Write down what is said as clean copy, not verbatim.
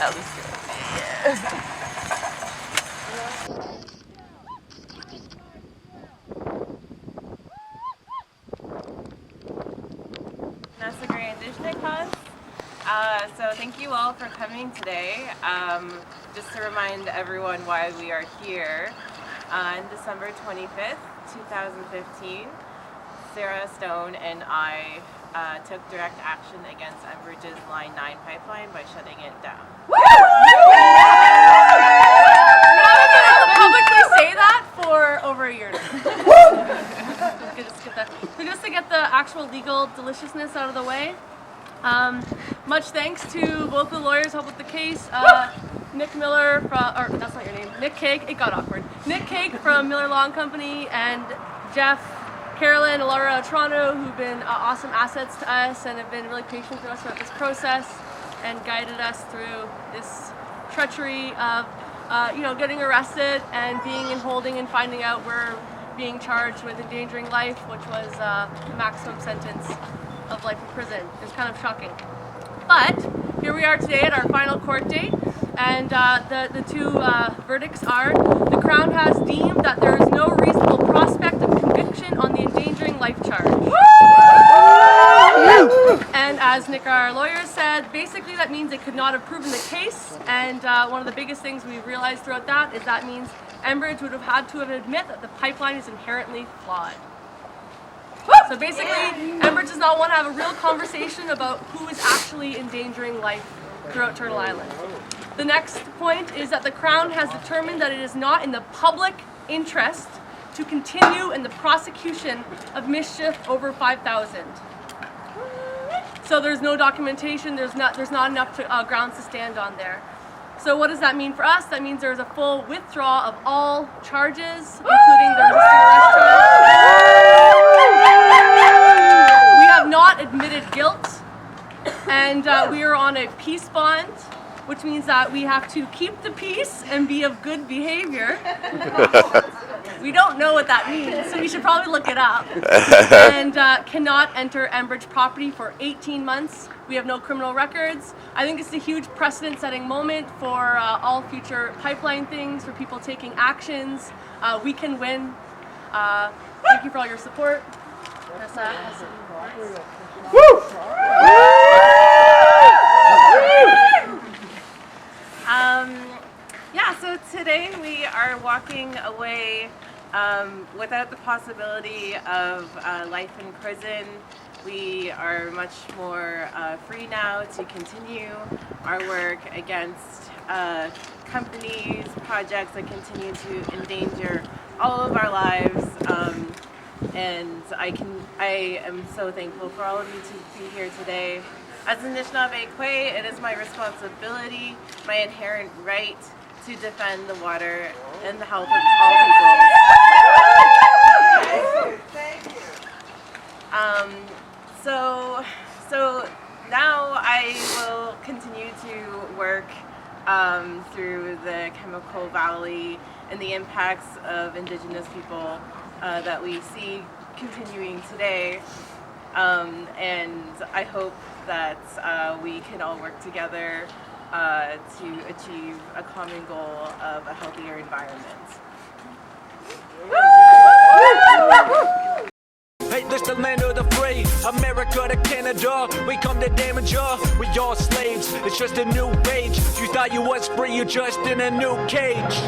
That was good. So thank you all for coming today. Just to remind everyone why we are here. On December 25th, 2015, Sarah Stone and I took direct action against Enbridge's Line 9 pipeline by shutting it down. Publicly say that for over a year now. So just to get the actual legal deliciousness out of the way, much thanks to both the lawyers who helped with the case. Nick Miller or that's not your name, Nick Cake, it got awkward. Nick Cake from Miller Law and Company, and Jeff, Carolyn, and Laura Toronto, who've been awesome assets to us and have been really patient with us throughout this process and guided us through this treachery of getting arrested and being in holding and finding out we're being charged with endangering life, which was a maximum sentence of life in prison. It was kind of shocking. But here we are today at our final court date, and the two verdicts are: the Crown has deemed that there is no reasonable prospect of conviction on the endangering life charge. And as Nick, our lawyer, said, basically that means it could not have proven the case, and one of the biggest things we've realized throughout that is that means Enbridge would have had to admit that the pipeline is inherently flawed. So basically, Enbridge does not want to have a real conversation about who is actually endangering life throughout Turtle Island. The next point is that the Crown has determined that it is not in the public interest to continue in the prosecution of mischief over 5,000. So there's no documentation, there's not enough grounds to stand on there. So what does that mean for us? That means there's a full withdrawal of all charges, including the resisting arrest charge. We have not admitted guilt, and we are on a peace bond, which means that we have to keep the peace and be of good behavior. We don't know what that means, so we should probably look it up. And cannot enter Enbridge property for 18 months. We have no criminal records. I think it's a huge precedent-setting moment for all future pipeline things, for people taking actions. We can win. Thank you for all your support. So today we are walking away without the possibility of life in prison. We are much more free now to continue our work against companies, projects that continue to endanger all of our lives. And I am so thankful for all of you to be here today. As an Anishinaabe Kwe, it is my responsibility, my inherent right to defend the water and the health of all people. Thank you. So now I will continue to work through the Chemical Valley and the impacts of Indigenous people that we see continuing today. And I hope that we can all work together to achieve a common goal of a healthier environment. Hey, this the land of the free, America to Canada. We come to damage ya, we all slaves. It's just a new age. You thought you was free, you're just in a new cage.